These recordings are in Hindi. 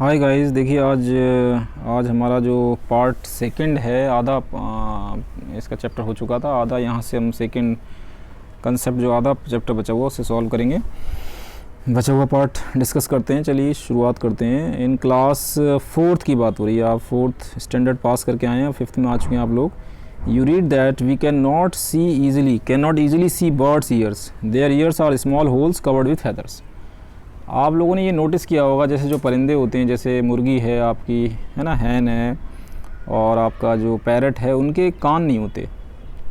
हाय गाइस, देखिए आज हमारा जो पार्ट सेकंड है, आधा इसका चैप्टर हो चुका था। आधा यहाँ से हम सेकंड कंसेप्ट जो आधा चैप्टर बचा हुआ उससे सॉल्व करेंगे। बचा हुआ पार्ट डिस्कस करते हैं। चलिए शुरुआत करते हैं। इन क्लास फोर्थ की बात हो रही है। आप फोर्थ स्टैंडर्ड पास करके आए हैं, फिफ्थ में आ चुके हैं आप लोग। You read that we can not easily see birds ears, their ears are small holes covered with feathers. आप लोगों ने ये नोटिस किया होगा, जैसे जो परिंदे होते हैं, जैसे मुर्गी है आपकी, है ना, हैन है, और आपका जो पैरट है, उनके कान नहीं होते,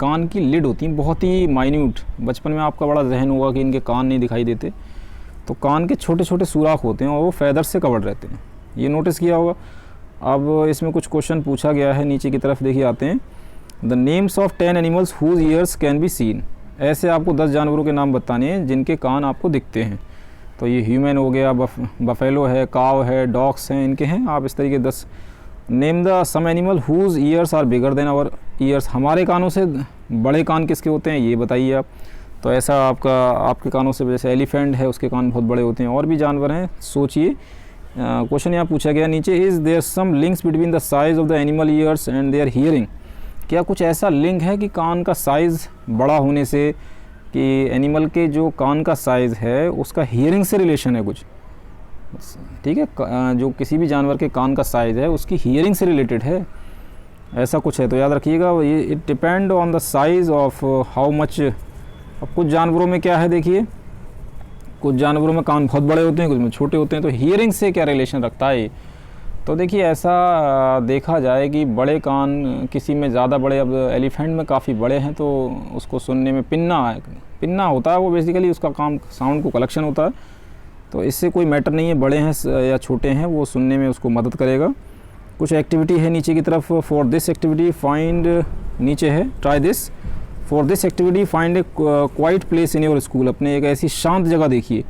कान की लिड होती है बहुत ही माइन्यूट। बचपन में आपका बड़ा जहन होगा कि इनके कान नहीं दिखाई देते, तो कान के छोटे छोटे सुराख होते हैं और वो फैदर से कवर्ड रहते हैं। ये नोटिस किया होगा। अब इसमें कुछ क्वेश्चन पूछा गया है, नीचे की तरफ देखिए आते हैं। The names of 10 animals whose ears can be seen. ऐसे आपको 10 जानवरों के नाम बताने हैं जिनके कान आपको दिखते हैं। तो ये ह्यूमन हो गया, बफेलो है, काव है, डॉग्स हैं, इनके हैं। आप इस तरीके 10 name the some animal whose ears are bigger than our ears. हमारे कानों से बड़े कान किसके होते हैं ये बताइए आप। तो ऐसा आपके कानों से, जैसे एलिफेंट है उसके कान बहुत बड़े होते हैं, और भी जानवर हैं, सोचिए। क्वेश्चन यहाँ पूछा गया नीचे, is there some links between the size of the animal ears and their hearing. क्या कुछ ऐसा लिंक है कि कान का साइज़ बड़ा होने से, कि एनिमल के जो कान का साइज़ है उसका हियरिंग से रिलेशन है कुछ? ठीक है, जो किसी भी जानवर के कान का साइज़ है उसकी हियरिंग से रिलेटेड है, ऐसा कुछ है। तो याद रखिएगा, ये it depend on the size of how much. अब कुछ जानवरों में क्या है, देखिए, कुछ जानवरों में कान बहुत बड़े होते हैं, कुछ में छोटे होते हैं। तो हियरिंग से क्या रिलेशन रखता है? तो देखिए, ऐसा देखा जाए कि बड़े कान किसी में ज़्यादा बड़े, अब एलिफेंट में काफ़ी बड़े हैं तो उसको सुनने में पिन्ना होता है, वो बेसिकली उसका काम साउंड को कलेक्शन होता है। तो इससे कोई मैटर नहीं है बड़े हैं या छोटे हैं, वो सुनने में उसको मदद करेगा। कुछ एक्टिविटी है नीचे की तरफ। फॉर दिस एक्टिविटी फाइंड, नीचे है try this. For this activity find a quiet place in your school. अपने एक ऐसी शांत जगह देखिए।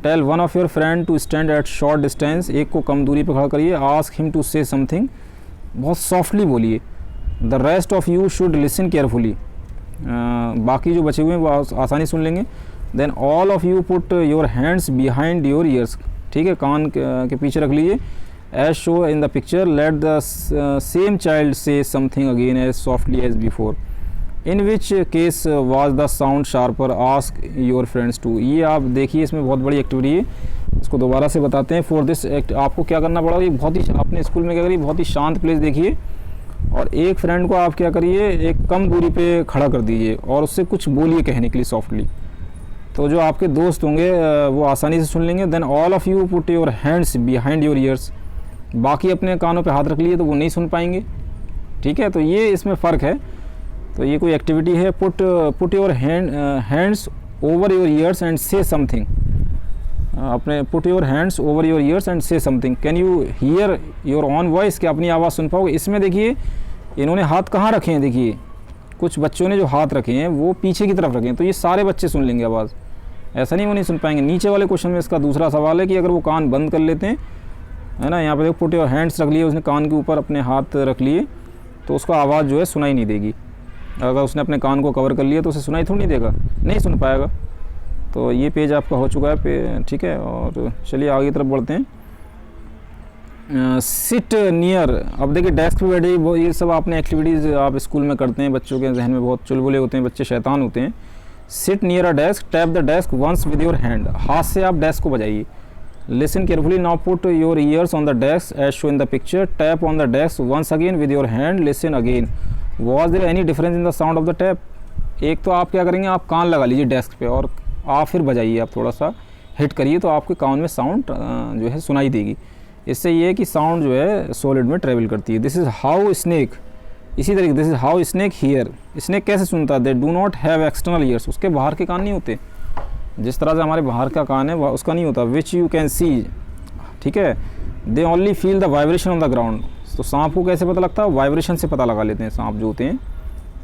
Tell one of your friend to stand at short distance. एक को कम दूरी पर खड़ा करिए। Ask him to say something, बहुत सॉफ्टली बोलिए। The rest of you should listen carefully. बाकी जो बचे हुए हैं वो आसानी सुन लेंगे। Then all of you put your hands behind your ears. ठीक है, कान के पीछे रख लीजिए। As show in the picture, let the same child say something again as softly as before. In which case was the sound sharper, ask your friends to. ये आप देखिए, इसमें बहुत बड़ी एक्टिविटी है, इसको दोबारा से बताते हैं। फॉर दिस एक्ट आपको क्या करना पड़ा, ये बहुत ही, अपने स्कूल में क्या करिए, बहुत ही शांत प्लेस देखिए, और एक फ्रेंड को आप क्या करिए, एक कम दूरी पे खड़ा कर दीजिए और उससे कुछ बोलिए कहने के लिए सॉफ्टली। तो जो आपके दोस्त होंगे वो आसानी से सुन लेंगे। Then all of you put your hands behind your ears. बाकी अपने कानों पे हाथ रख लिए तो वो नहीं सुन पाएंगे। ठीक है, तो ये इसमें फ़र्क है। तो ये कोई एक्टिविटी है। Put your hands over your ears and say something. अपने put your hands over your ears and say something. Can you hear your own voice, क्या अपनी आवाज़ सुन पाओगे? इसमें देखिए, इन्होंने हाथ कहाँ रखे हैं, देखिए कुछ बच्चों ने जो हाथ रखे हैं वो पीछे की तरफ रखे हैं, तो ये सारे बच्चे सुन लेंगे आवाज़, ऐसा नहीं वो नहीं सुन पाएंगे। नीचे वाले क्वेश्चन में इसका दूसरा सवाल है कि अगर वो कान बंद कर लेते हैं, है ना, यहाँ पे देखो पुट योर हैंड्स रख लिए, उसने कान के ऊपर अपने हाथ रख लिए, तो उसका आवाज़ जो है सुनाई नहीं देगी। अगर उसने अपने कान को कवर कर लिया तो उसे सुनाई थोड़ी नहीं देगा, नहीं सुन पाएगा। तो ये पेज आपका हो चुका है ठीक है। और चलिए आगे की तरफ बढ़ते हैं। Sit near. अब देखिए, डेस्क पे बैठे, ये सब आपने एक्टिविटीज़ आप स्कूल में करते हैं, बच्चों के जहन में बहुत चुलबुले होते हैं, बच्चे शैतान होते हैं। Sit near a desk, tap the desk once with your hand. हाथ से आप डेस्क को बजाइए। Listen carefully, now put your ears on the desk as show in the picture. Tap on the desk once again with your hand. Listen again. Was there any difference in the sound of the tap? एक तो आप क्या करेंगे, आप कान लगा लीजिए डेस्क पे और आप फिर बजाइए, आप थोड़ा सा हिट करिए तो आपके कान में साउंड जो है सुनाई देगी। इससे ये है कि साउंड जो है सॉलिड में ट्रेवल करती है। दिस इज़ हाउ स्नेक, इसी तरीके this is how snake here. Snake कैसे सुनता है? They do not have external years, उसके बाहर के कान नहीं होते, जिस तरह से हमारे बाहर का कान है वह उसका नहीं होता। विच यू कैन सी, ठीक है। They only feel the vibration on the ground. तो सांप को कैसे पता लगता है? वाइब्रेशन से पता लगा लेते हैं, सांप जो होते हैं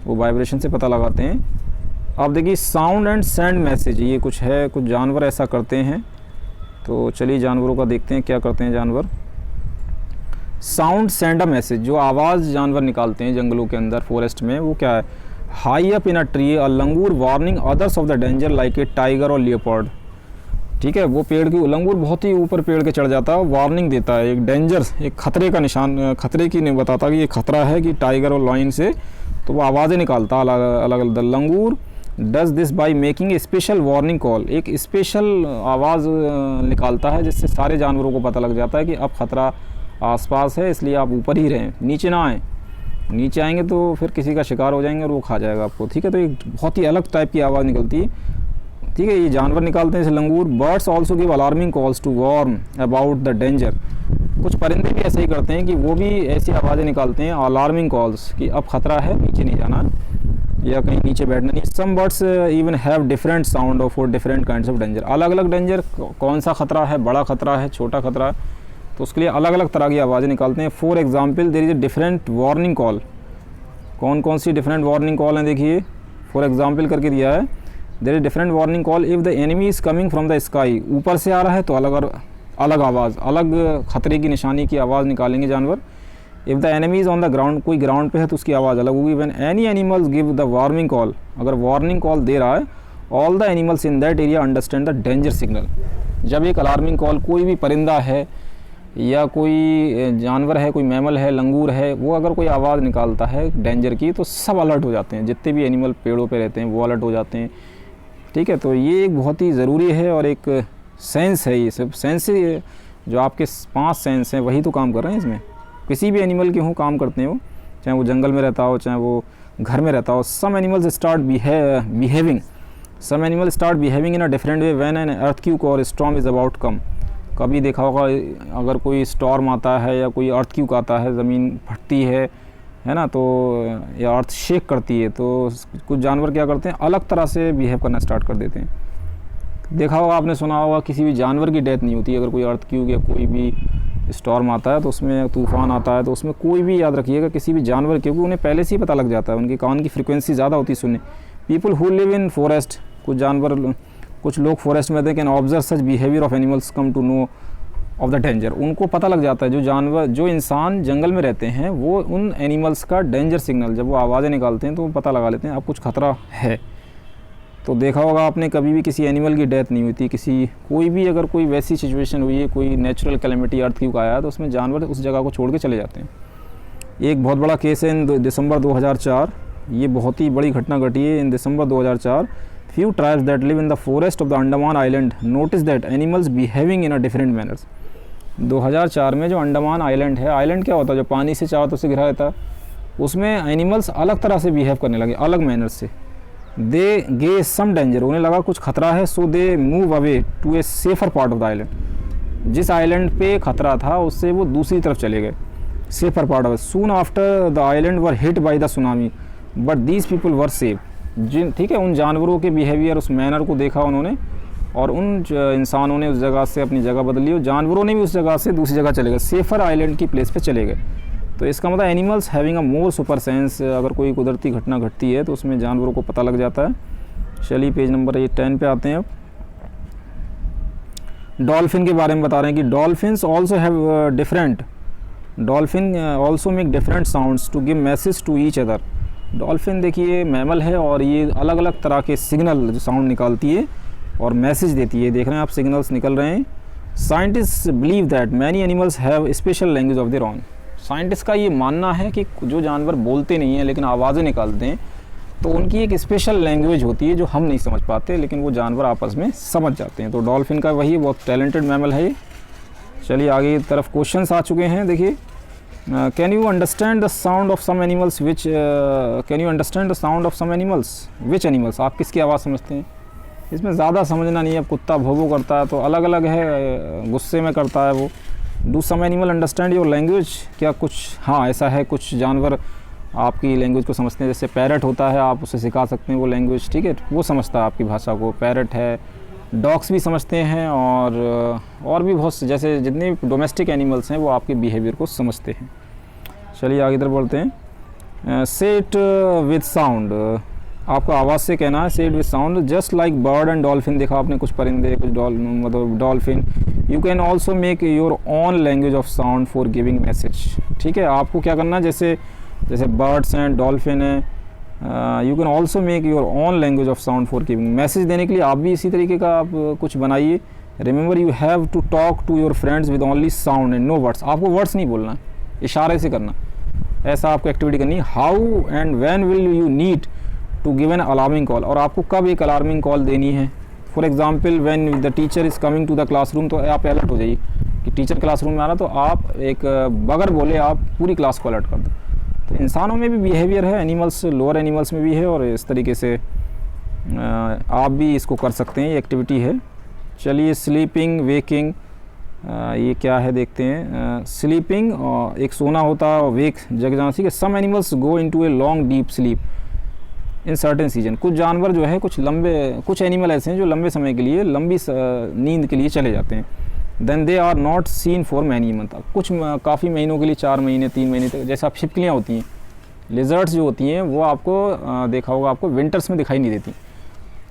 वो वाइब्रेशन से पता लगाते हैं। अब देखिए, साउंड एंड सेंड मैसेज, ये कुछ है, कुछ जानवर ऐसा करते हैं। तो चलिए जानवरों का देखते हैं क्या करते हैं जानवर। साउंड सेंड अ मैसेज, जो आवाज़ जानवर निकालते हैं जंगलों के अंदर, फॉरेस्ट में, वो क्या है? High up in a tree a langur warning others of the danger like a tiger और लियोपार्ड। ठीक है, वो पेड़ की लंगूर बहुत ही ऊपर पेड़ के चढ़ जाता है, वार्निंग देता है, एक डेंजर, एक खतरे का निशान, खतरे की नहीं बताता कि ये खतरा है कि टाइगर और लायन से, तो वो आवाज़ें निकालता अलग अलग। Langur does this by making a special warning call, एक स्पेशल आवाज़ निकालता है जिससे सारे जानवरों को पता लग जाता है कि अब ख़तरा आसपास है, इसलिए आप ऊपर ही रहें, नीचे ना आएँ। नीचे आएंगे तो फिर किसी का शिकार हो जाएंगे और वो खा जाएगा आपको। ठीक है, तो एक बहुत ही अलग टाइप की आवाज़ निकलती है। ठीक है, ये जानवर निकालते हैं जैसे लंगूर। Birds also give alarming calls to warn about the danger, कुछ परिंदे भी ऐसे ही करते हैं कि वो भी ऐसी आवाज़ें निकालते हैं, अलार्मिंग कॉल्स, कि अब ख़तरा है, नीचे नहीं जाना या कहीं नीचे बैठना नहीं। Some birds even have different sound for different kinds of danger, अलग अलग डेंजर, कौन सा ख़तरा है, बड़ा ख़तरा है, छोटा ख़तरा है, तो उसके लिए अलग अलग तरह की आवाज़ें निकालते हैं। For example there is a different warning call, कौन कौन सी डिफरेंट वार्निंग कॉल हैं देखिए, फॉर एग्जाम्पल करके दिया है। There is different warning call if the enemy is coming from the sky, ऊपर से आ रहा है तो अलग आवाज़, अलग खतरे की निशानी की आवाज़ निकालेंगे जानवर। If the enemy is on the ground, कोई ग्राउंड पे है तो उसकी आवाज़ अलग होगी। When any animals give the warning call, अगर वार्निंग कॉल दे रहा है, all the animals in that area understand the danger signal. जब एक अलार्मिंग कॉल, कोई भी परिंदा है या कोई जानवर है, कोई मैमल है, लंगूर है, वो अगर कोई आवाज़ निकालता है डेंजर की, तो सब अलर्ट हो जाते हैं, जितने भी एनिमल पेड़ों पे रहते हैं वो अलर्ट हो जाते हैं। ठीक है, तो ये एक बहुत ही ज़रूरी है और एक सेंस है, ये सब सेंस जो आपके 5 सेंस हैं वही तो काम कर रहे हैं इसमें। किसी भी एनिमल के हों काम करते हैं वो, चाहे वो जंगल में रहता हो, चाहे वो घर में रहता हो। Some animals start behaving, some animal start behaving in a different way when an earthquake or storm is about come. कभी देखा होगा अगर कोई स्टॉर्म आता है या कोई अर्थक्वेक आता है, ज़मीन फटती है ना, तो या अर्थ शेक करती है, तो कुछ जानवर क्या करते हैं, अलग तरह से बिहेव करना स्टार्ट कर देते हैं। देखा होगा, आपने सुना होगा, किसी भी जानवर की डेथ नहीं होती अगर कोई अर्थक्वेक या कोई भी स्टॉर्म आता है, तो उसमें तूफ़ान आता है, तो उसमें कोई भी याद रखिएगा किसी भी जानवर, क्योंकि उन्हें पहले से ही पता लग जाता है, उनके कान की फ्रिक्वेंसी ज़्यादा होती है सुनने। People who live in forest, कुछ जानवर, कुछ लोग फॉरेस्ट में थे, can observe such behaviour of animals come to know of the danger, उनको पता लग जाता है, जो जानवर, जो इंसान जंगल में रहते हैं, वो उन एनिमल्स का डेंजर सिग्नल, जब वो आवाज़ें निकालते हैं तो वो पता लगा लेते हैं अब कुछ खतरा है। तो देखा होगा आपने, कभी भी किसी एनिमल की डेथ नहीं हुई, किसी कोई भी अगर कोई वैसी सिचुएशन हुई है, कोई नेचुरल कैलेमिटी अर्थक्वेक आया, तो उसमें जानवर उस जगह को छोड़ के चले जाते हैं। एक बहुत बड़ा केस है इन दिसंबर 2004, ये बहुत ही बड़ी घटना घटी है इन दिसंबर 2004। Few tribes that live in the forest of the Andaman Island noticed that animals behaving in a different manners। 2004 में जो अंडमान आइलैंड है, आइलैंड क्या होता है, जो पानी से चारों तरफ से घिरा रहता है, उसमें एनिमल्स अलग तरह से बिहेव करने लगे, अलग मैनर से। दे गे सम डेंजर, उन्हें लगा कुछ खतरा है, so they move away to a safer part of the island. जिस आइलैंड पे खतरा था उससे वो दूसरी तरफ चले गए, safer part of. Soon after the island were hit by the tsunami but these people were safe. ठीक है, उन जानवरों के बिहेवियर, उस मैनर को देखा उन्होंने, और उन इंसानों ने उस जगह से अपनी जगह बदली, और जानवरों ने भी उस जगह से दूसरी जगह चले गए, सेफर आइलैंड की प्लेस पे चले गए। तो इसका मतलब animals having a more super sense, अगर कोई कुदरती घटना घटती है तो उसमें जानवरों को पता लग जाता है। चलिए पेज नंबर 10 पे आते हैं। अब डॉल्फिन के बारे में बता रहे हैं कि dolphins also have different, dolphin also make different sounds to give message to each other. Dolphin देखिए मैमल है और ये अलग अलग तरह के सिग्नल जो साउंड निकालती है और मैसेज देती है। देख रहे हैं आप, सिग्नल्स निकल रहे हैं। Scientist believe that many animals have special language of their own. Scientist का ये मानना है कि जो जानवर बोलते नहीं हैं लेकिन आवाज़ें निकालते हैं, तो उनकी एक स्पेशल लैंग्वेज होती है जो हम नहीं समझ पाते, लेकिन वो जानवर आपस में समझ जाते हैं। तो डॉल्फिन का वही बहुत टैलेंटेड मैमल है ये। चलिए आगे की तरफ क्वेश्चंस आ चुके हैं। देखिए, can you understand the sound of some animals which, can you understand the sound of some animals which animals, आप किसकी आवाज़ समझते हैं? इसमें ज़्यादा समझना नहीं है। अब कुत्ता भों करता है तो अलग अलग है, गुस्से में करता है वो। Do some animal understand your language, क्या कुछ, हाँ ऐसा है, कुछ जानवर आपकी लैंग्वेज को समझते हैं। जैसे पैरट होता है, आप उसे सिखा सकते हैं वो लैंग्वेज, ठीक है, वो समझता है आपकी भाषा को, पैरट है। डॉग्स भी समझते हैं और भी बहुत से, जैसे जितने भी डोमेस्टिक एनिमल्स हैं वो आपके बिहेवियर को समझते हैं। चलिए आगे इधर बढ़ते हैं। से इट विद साउंड, आपको आवाज़ से कहना है, से it with sound just like bird and dolphin. देखा आपने कुछ परिंदे, कुछ मतलब dolphin. You can also make your own language of sound for giving message. ठीक है, आपको क्या करना है, जैसे बर्ड्स हैं, डॉल्फिन हैं, you can also make your own language of sound for giving message. देने के लिए आप भी इसी तरीके का आप कुछ बनाइए remember you have to talk to your friends with only sound and no words, आपको वर्ड्स नहीं बोलना, इशारे से करना, ऐसा आपको एक्टिविटी करनी है। How and when will you need to give an alarming call, और आपको कब एक अलार्मिंग कॉल देनी है। For example when the teacher is coming to the classroom, तो आप अलर्ट हो जाइए कि टीचर क्लासरूम में आ रहा, तो आप एक बगैर बोले आप पूरी क्लास को अलर्ट कर दो। तो इंसानों में भी बिहेवियर है, एनिमल्स, लोअर एनिमल्स में भी है, और इस तरीके से आप भी इसको कर सकते हैं, ये एक्टिविटी है। चलिए स्लीपिंग वेकिंग, ये क्या है देखते हैं। स्लीपिंग एक सोना होता है, वेक जग जाना, ठीक है। Some animals go into a long deep sleep in certain season, कुछ जानवर जो है, कुछ एनिमल ऐसे हैं जो लंबे समय के लिए, लंबी नींद के लिए चले जाते हैं। Then they are not seen for many month, कुछ काफ़ी महीनों के लिए, 4 महीने 3 महीने तक, जैसे आप छिपकलियाँ होती हैं, लिजर्ड्स जो होती हैं, वो आपको देखा होगा, आपको विंटर्स में दिखाई नहीं देती,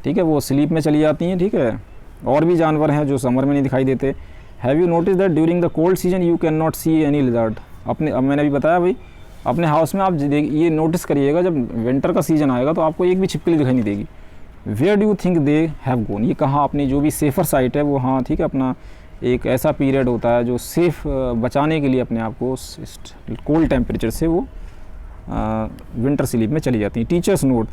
ठीक है, वो स्लीप में चली जाती हैं, ठीक है। और भी जानवर हैं जो समर में नहीं दिखाई देते। Have you notice that during the cold season you can not see any lizard, अब मैंने अभी बताया भाई, अपने हाउस में आप ये नोटिस करिएगा, जब विंटर का सीज़न आएगा तो आपको एक भी छिपकली दिखाई नहीं देगी। Where do you think they have gone, ये कहाँ, अपनी जो भी सेफ़र साइट है वो, हाँ ठीक है, अपना एक ऐसा पीरियड होता है जो सेफ़ बचाने के लिए अपने आप को कोल्ड टेम्परेचर से वो विंटर स्लीप में चली जाती हैं। Teachers note,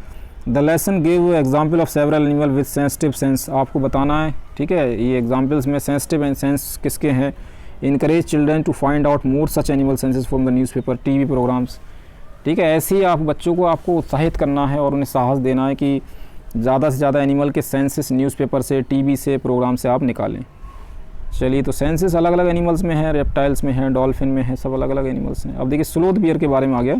the lesson give example of several animal with sensitive sense, आपको बताना है, ठीक है, ये एग्जाम्पल्स में सेंसिटिव एंड सेंस किसके हैं। Encourage children to find out more such animal senses from the newspaper, TV programs, ठीक है। ऐसे ही आप बच्चों को आपको उत्साहित करना है और उन्हें साहस देना है कि ज़्यादा से ज़्यादा एनिमल के सेंसेस न्यूज़पेपर से, टीवी से, प्रोग्राम से आप निकालें। चलिए, तो सेंसेस अलग अलग एनिमल्स में है, रेप्टाइल्स में है, डॉल्फिन में है, सब अलग अलग एनिमल्स हैं। अब देखिए स्लोथ बियर के बारे में आ गया।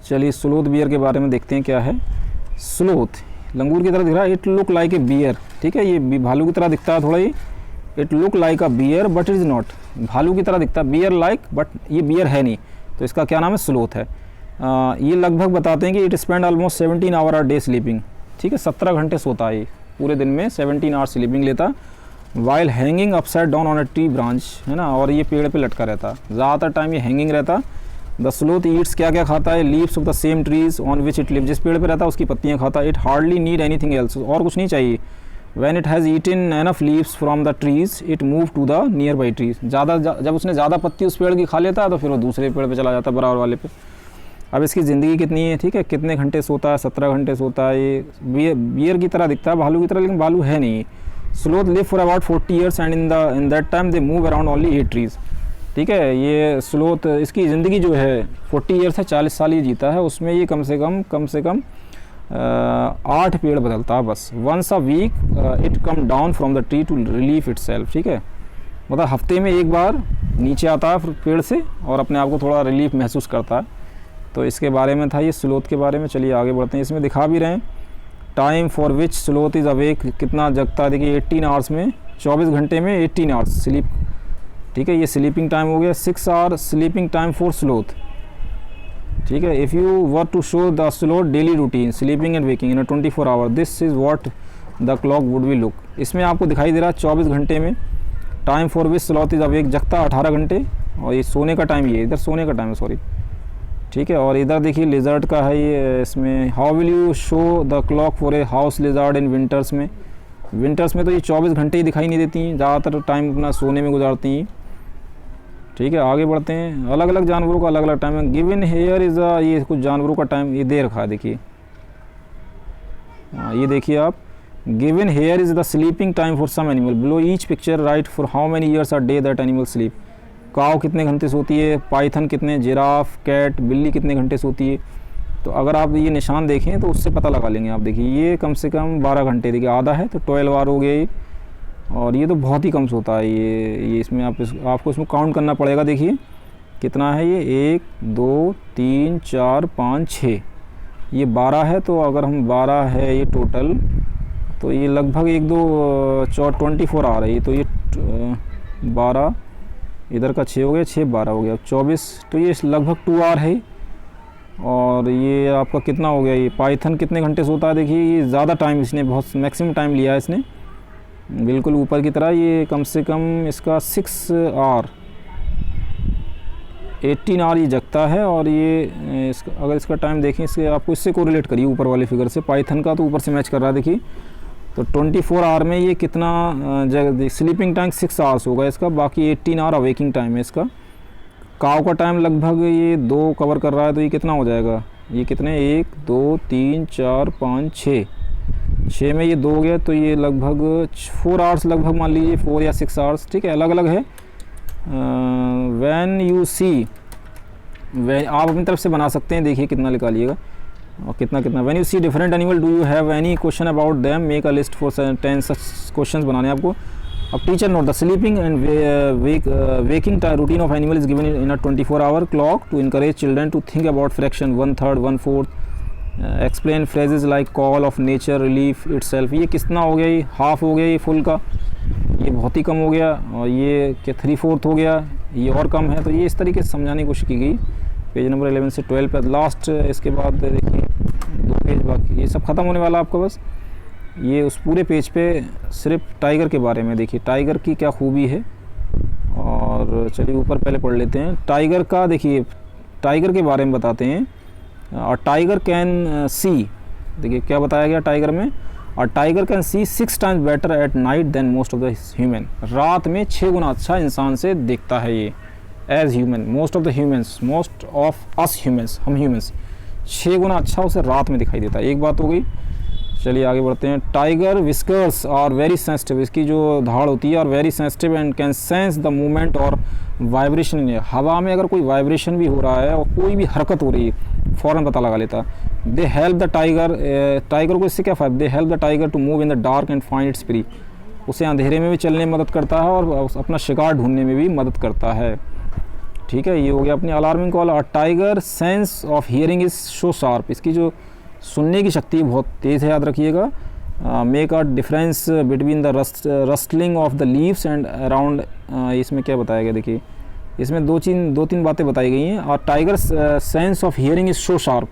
चलिए स्लोथ बियर के बारे में देखते हैं क्या है। स्लोथ लंगूर की तरह दिख रहा है, it look like a bear, ठीक है, ये भालू की तरह दिखता है थोड़ा ही। It look like a bear but it is not, भालू की तरह दिखता है, बियर लाइक, बट ये बियर है नहीं, तो इसका क्या नाम है, स्लोथ है। ये लगभग बताते हैं कि it spend almost 17 hour a day sleeping, ठीक है, 17 घंटे सोता है, पूरे दिन में 17 आवर स्लीपिंग लेता। While hanging upside down on a tree branch, है ना, और ये पेड़ पे लटका रहता, ज़्यादातर टाइम ये हैंगिंग रहता। द स्लोथ ईट्स, क्या क्या खाता है, leaves of the same trees on which it live, जिस पेड़ पे रहता है उसकी पत्तियाँ खाता। It hardly need anything else, और कुछ नहीं चाहिए। When it has eaten enough leaves from the trees, it move to the nearby trees, जब उसने ज़्यादा पत्ती उस पेड़ की खा लेता है तो फिर वो दूसरे पेड़ पे चला जाता है, बराबर वाले पे। अब इसकी ज़िंदगी कितनी है, ठीक है, कितने घंटे सोता है, 17 घंटे सोता है। ये बियर की तरह दिखता है, भालू की तरह, लेकिन भालू है नहीं। Sloth live for about 40 years and in that time they move around only 8 trees, ठीक है। ये स्लोथ, इसकी ज़िंदगी जो है 40 years है, 40 साल ये जीता है, उसमें ये कम से कम 8 पेड़ बदलता है बस। Once a week it come down from the tree to relief itself, ठीक है, मतलब हफ्ते में एक बार नीचे आता है पेड़ से और अपने आप को थोड़ा रिलीफ महसूस करता है। तो इसके बारे में था ये स्लोथ के बारे में। चलिए आगे बढ़ते हैं, इसमें दिखा भी रहे हैं time for which sloth is awake, कितना जगता है, देखिए 18 आवर्स में, 24 घंटे में 18 आवर्स स्लीप, ठीक है, ये स्लीपिंग टाइम हो गया। 6 hour sleeping time for sloth, ठीक है। If you were to show the sloth daily routine sleeping and waking in a 24 hour, this is what the clock would be look, इसमें आपको दिखाई दे रहा है 24 घंटे में। Time for which sloth is awake, जगता 18 घंटे, और ये सोने का टाइम, ये इधर सोने का टाइम है, सॉरी, ठीक है। और इधर देखिए लिजर्ड का है ये, इसमें how will you show the clock for a house lizard in winters में, विंटर्स में तो ये 24 घंटे ही दिखाई नहीं देती हैं, ज़्यादातर टाइम अपना सोने में गुजारती हैं, ठीक है। आगे बढ़ते हैं, अलग अलग जानवरों का अलग अलग टाइम है। गिवन हेयर इज़ अ, ये कुछ जानवरों का टाइम ये दे रखा है, देखिए, ये देखिए आप, given here is the sleeping time for some animal, below each picture write for how many years a day that animal sleep. Cow कितने घंटे सोती है, पाइथन कितने, जिराफ, कैट, बिल्ली कितने घंटे सोती है। तो अगर आप ये निशान देखें तो उससे पता लगा लेंगे आप। देखिए ये कम से कम 12 घंटे, देखिए आधा है तो 12 आवर हो गया ये, और ये तो बहुत ही कम सोता है ये इसमें आपको इसमें काउंट करना पड़ेगा। देखिए कितना है ये, 1 2 3 4 5 6, ये 12 है। तो अगर हम 12 है ये टोटल, तो ये लगभग 1 2 4 24 आ रही है। तो ये 12 इधर का 6 हो गया, 6 12 हो गया, 24, तो ये लगभग 2 आवर है। और ये आपका कितना हो गया, ये पाइथन कितने घंटे सोता है, देखिए ये ज़्यादा टाइम इसने, बहुत मैक्सिमम टाइम लिया है इसने, बिल्कुल ऊपर की तरह। ये कम से कम इसका 6 आवर 18 आवर ये जगता है। और ये अगर इसका टाइम देखें, इसके आपको इससे कोरिलेट करिए ऊपर वाले फिगर से, पाइथन का तो ऊपर से मैच कर रहा है, देखिए तो 24 आवर में ये कितना जगह, स्लीपिंग टाइम 6 आवर्स होगा इसका, बाकी 18 आवर अवेकिंग टाइम है इसका। काव का टाइम लगभग ये 2 कवर कर रहा है, तो ये कितना हो जाएगा, ये कितने 1 2 3 4 5 6 में ये 2 हो गया, तो ये लगभग 4 आवर्स लगभग मान लीजिए, 4 या 6 आवर्स, ठीक है, अलग अलग है। व्हेन यू सी, आप अपनी तरफ से बना सकते हैं, देखिए कितना निकालिएगा और कितना when you see different animal do you have any question about them, make a list for 10 such questions बनाने हैं आपको। अब teacher note the sleeping and waking routine of animal is given in a 24 hour clock to encourage children to think about fraction 1/3 1/4, explain phrases like call of nature, relief itself. ये कितना हो गया, ये हाफ हो गया, ये फुल का, ये बहुत ही कम हो गया, और ये क्या 3/4 हो गया, ये और कम है। तो ये इस तरीके से समझाने की कोशिश की गई। पेज नंबर 11 से 12 पे लास्ट, इसके बाद देखिए 2 पेज बाकी, ये सब ख़त्म होने वाला आपका बस। ये उस पूरे पेज पे सिर्फ टाइगर के बारे में, देखिए टाइगर की क्या खूबी है। और चलिए ऊपर पहले पढ़ लेते हैं टाइगर का। देखिए टाइगर के बारे में बताते हैं। और टाइगर कैन सी, देखिए क्या बताया गया टाइगर में, और tiger can see 6 times better at night than most of the human. रात में 6 गुना अच्छा इंसान से दिखता है ये, as human, most of the humans, most of us humans, हम ह्यूमंस 6 गुना अच्छा उसे रात में दिखाई देता है। एक बात हो गई। चलिए आगे बढ़ते हैं। Tiger whiskers are very sensitive, इसकी जो धाड़ होती है और very sensitive and can sense the movement or vibration in air. हवा में अगर कोई वाइब्रेशन भी हो रहा है और कोई भी हरकत हो रही है फ़ौरन पता लगा लेता। They help the tiger, tiger को इससे क्या फ़ायदा, they help the tiger to move in the dark and find its prey. उसे अंधेरे में भी चलने में मदद करता है और अपना शिकार ढूंढने में भी मदद करता है। ठीक है, ये हो गया अपनी अलार्मिंग कॉल। और tiger sense of hearing is so sharp, इसकी जो सुनने की शक्ति बहुत तेज़ है, याद रखिएगा। Make a difference between the rustling of the leaves and around. इसमें क्या बताया गया, देखिए इसमें दो तीन बातें बताई गई हैं। और tiger sense of hearing is so sharp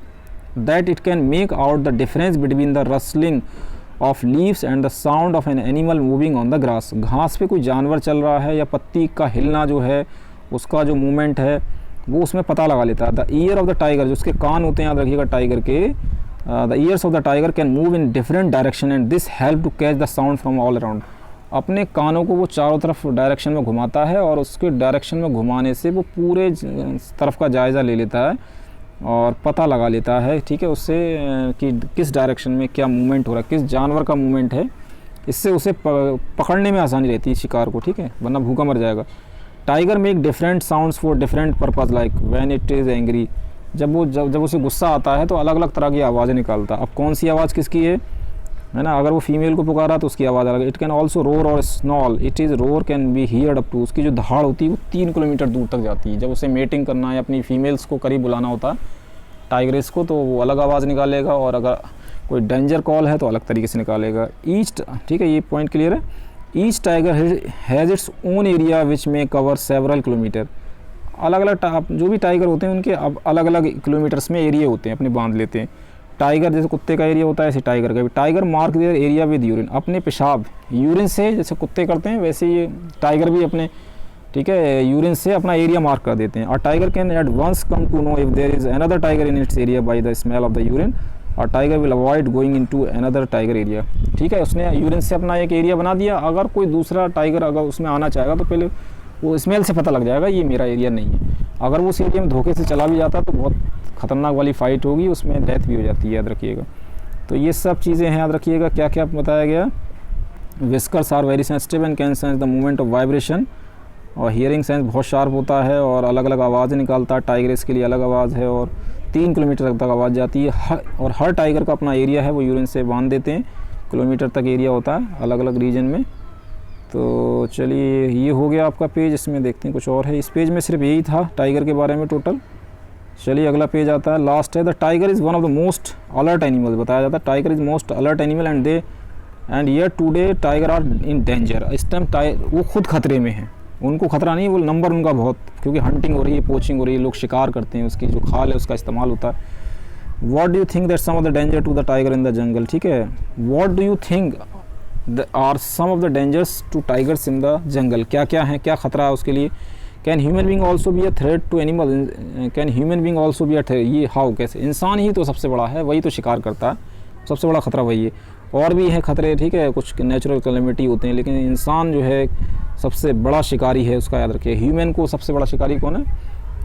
that it can make out the difference between the rustling of leaves and the sound of an animal moving on the grass. घास पे कोई जानवर चल रहा है या पत्ती का हिलना जो है, उसका जो मूवमेंट है वो उसमें पता लगा लेता है। The ear of the tiger, जो उसके कान होते हैं, याद रखिएगा टाइगर के, the ears of the tiger can move in different direction and this help to catch the sound from all around. अपने कानों को वो चारों तरफ डायरेक्शन में घुमाता है और उसके डायरेक्शन में घुमाने से वो पूरे तरफ का जायज़ा ले लेता है और पता लगा लेता है, ठीक है, उससे कि किस डायरेक्शन में क्या मूवमेंट हो रहा है, किस जानवर का मूवमेंट है। इससे उसे पकड़ने में आसानी रहती है शिकार को, ठीक है, वरना भूखा मर जाएगा। Tiger make different sounds for different purpose like when it is angry. जब उसे गुस्सा आता है तो अलग अलग तरह की आवाज़ें निकालता है। अब कौन सी आवाज़ किसकी है ना, अगर वो फीमेल को पुकारा तो उसकी आवाज़ अलग। इट कैन ऑल्सो रोर और snarl, it is roar can be heard up to. उसकी जो धाड़ होती है वो 3 किलोमीटर दूर तक जाती है। जब उसे मेटिंग करना है, अपनी फीमेल्स को करीब बुलाना होता है टाइग्रेस को, तो वो अलग आवाज़ निकालेगा, और अगर कोई डेंजर कॉल है तो अलग तरीके से निकालेगा। ईच, ठीक है, ये पॉइंट क्लियर है। Each tiger has its own area which में कवर सेवरल किलोमीटर। अलग अलग जो भी टाइगर होते हैं उनके अब अलग अलग किलोमीटर्स में एरिया होते हैं, अपने बांध लेते हैं। टाइगर जैसे कुत्ते का एरिया होता है, ऐसे टाइगर का भी। Tiger mark their area with urine, अपने पेशाब यूरिन से, जैसे कुत्ते करते हैं वैसे ये टाइगर भी अपने, ठीक है, यूरिन से अपना एरिया मार्क कर देते हैं। और tiger can at once come to know if there is another tiger in its area by the smell of the urine, और tiger will avoid going into another tiger area. ठीक है, उसने यूरिन से अपना एक एरिया बना दिया, अगर कोई दूसरा टाइगर अगर उसमें आना चाहेगा तो पहले वो स्मेल से पता लग जाएगा ये मेरा एरिया नहीं है। अगर वो उस एरिया में धोखे से चला भी जाता तो बहुत ख़तरनाक वाली फ़ाइट होगी, उसमें डेथ भी हो जाती है, याद रखिएगा। तो ये सब चीज़ें हैं, याद रखिएगा। क्या क्या बताया गया, whiskers are very sensitive and can sense the movement of vibration, और हियरिंग सेंस बहुत शार्प होता है और अलग अलग आवाज़ें निकालता है। टाइग्रेस के लिए अलग आवाज़ है और 3 किलोमीटर तक आवाज़ जाती है। और हर टाइगर का अपना एरिया है, वो यूरिन से बांध देते हैं, किलोमीटर तक एरिया होता है अलग अलग रीजन में। तो चलिए ये हो गया आपका पेज। इसमें देखते हैं कुछ और है। इस पेज में सिर्फ यही था टाइगर के बारे में टोटल। चलिए अगला पेज आता है, लास्ट है। The tiger is one of the most alert animal, बताया जाता है tiger is most alert animal and year today tiger are in danger. इस टाइम वो खुद खतरे में हैं, उनको खतरा नहीं, वो नंबर उनका बहुत, क्योंकि हंटिंग हो रही है, पोचिंग हो रही है, लोग शिकार करते हैं, उसकी जो खाल है उसका इस्तेमाल होता है। What do you think that some of the danger to the tiger in the jungle, ठीक है। What do you think are some of the dangers to tigers in the jungle, क्या क्या है, क्या खतरा है उसके लिए। Can human being also be a threat to animal, can human being also be a threat, ये हाउ, कैसे। इंसान ही तो सबसे बड़ा है, वही तो शिकार करता है, सबसे बड़ा खतरा वही है। और भी हैं खतरे, ठीक है, कुछ नेचुरल कैलेमिटी होते हैं, लेकिन इंसान जो है सबसे बड़ा शिकारी है, उसका याद रखिए। ह्यूमन को सबसे बड़ा शिकारी कौन है?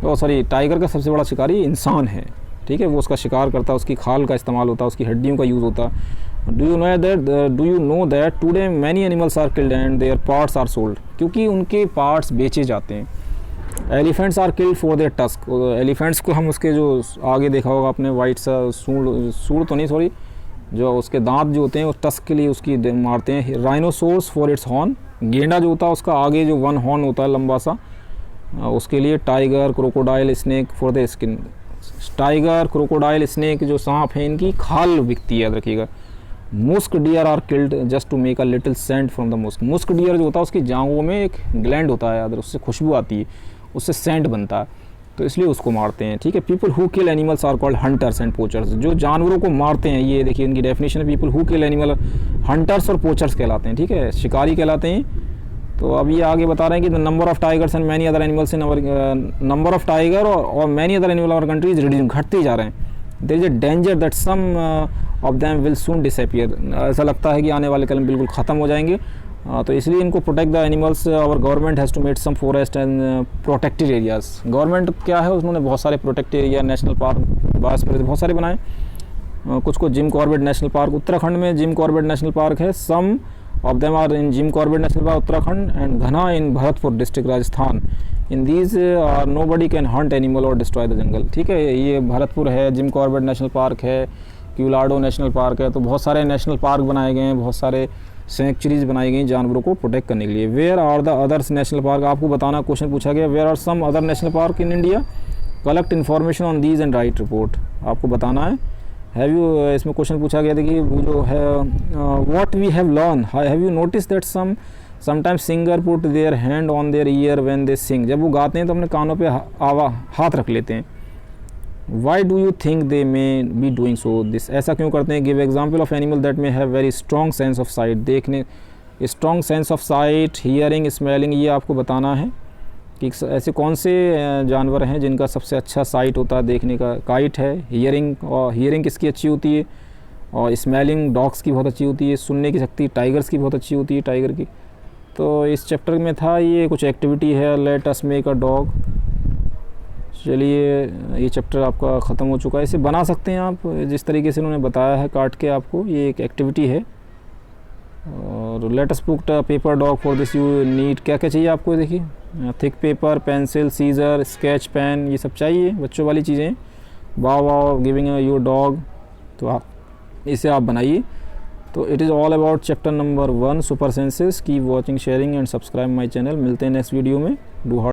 तो सॉरी, टाइगर का सबसे बड़ा शिकारी इंसान है, ठीक है। वो उसका शिकार करता है, उसकी खाल का इस्तेमाल होता है, उसकी हड्डियों का यूज़ होता है। Do you know that today many animals are killed and their parts are sold, क्योंकि उनके पार्ट्स बेचे जाते हैं। Elephants are killed for their tusk, elephants को हम उसके जो आगे देखा होगा आपने वाइट सा सूंड तो नहीं, सॉरी, जो उसके दांत जो होते हैं वो टस्क के लिए उसकी मारते हैं। राइनोसोर्स फॉर इट्स हॉर्न, गेंडा जो होता है उसका आगे जो वन हॉर्न होता है लंबा सा, उसके लिए। Tiger, crocodile, snake for the skin, tiger, crocodile, snake जो सांप है इनकी खाल बिकती है, याद रखिएगा। Musk deer are killed just to make a little scent from the musk, musk deer जो होता है उसकी जांघों में एक ग्लैंड होता है, याद, उससे खुशबू आती है, उससे सेंट बनता है, तो इसलिए उसको मारते हैं, ठीक है। People who kill animals are called hunters and poachers, जो जानवरों को मारते हैं, ये देखिए इनकी डेफिनेशन है। People who kill animal, hunters और पोचर्स कहलाते हैं, ठीक है, शिकारी कहलाते हैं। तो अब ये आगे बता रहे हैं कि the number of tigers and many other animals in our, number of tiger और many other animal our countries reducing, घटते जा रहे हैं। There is a danger that some of them will soon disappear, ऐसा लगता है कि आने वाले कल में बिल्कुल ख़त्म हो जाएंगे। तो इसलिए इनको protect the animals, our government has to made some forest and protected areas. Government क्या है, उन्होंने बहुत सारे protected area, national park, biosphere बहुत सारे बनाए। कुछ को Jim Corbett National Park, Uttarakhand में जिम कॉर्बेट नेशनल पार्क है। Some of them are in Jim Corbett National Park Uttarakhand and Ghana in Bharatpur district Rajasthan. In these are nobody can hunt animal और डिस्ट्रॉय द जंगल, ठीक है। ये भरतपुर है, जिम कॉर्बेट नेशनल पार्क है, क्यूलाडो नेशनल पार्क है। तो बहुत सारे नेशनल पार्क बनाए गए हैं, बहुत सारे सेंचुरीज बनाई गई जानवरों को प्रोटेक्ट करने के लिए। Where are the others national park, आपको बताना, क्वेश्चन पूछा गया where are some other national park in India, collect information on these and write report, आपको बताना है। हैव यू, इसमें क्वेश्चन पूछा गया था कि वो जो है what we have learn, have you notice that sometimes singer put their hand on their ear when they sing, जब वो गाते हैं तो अपने कानों पे हाथ रख लेते हैं। Why do you think they may be doing so this, ऐसा क्यों करते हैं। Give example of animal that may have very strong sense of sight, देखने, strong sense of sight, hearing, smelling, ये आपको बताना है कि ऐसे कौन से जानवर हैं जिनका सबसे अच्छा साइट होता है देखने का। काइट है, हियरिंग, और हियरिंग किसकी अच्छी होती है, और स्मेलिंग डॉग्स की बहुत अच्छी होती है, सुनने की शक्ति टाइगर्स की बहुत अच्छी होती है, टाइगर की। तो इस चैप्टर में था ये कुछ एक्टिविटी है, let us make a dog. चलिए ये चैप्टर आपका ख़त्म हो चुका है। इसे बना सकते हैं आप जिस तरीके से उन्होंने बताया है काट के आपको, ये एक एक्टिविटी है। और let us put a paper dog for this you need, क्या क्या चाहिए आपको, देखिए thick paper, pencil, scissor, sketch pen, ये सब चाहिए, बच्चों वाली चीज़ें। वाव गिविंग योर डॉग, तो आप इसे आप बनाइए। तो it is all about chapter number 1 super senses. Keep watching, sharing and subscribe my channel. मिलते हैं नेक्स्ट वीडियो में। डू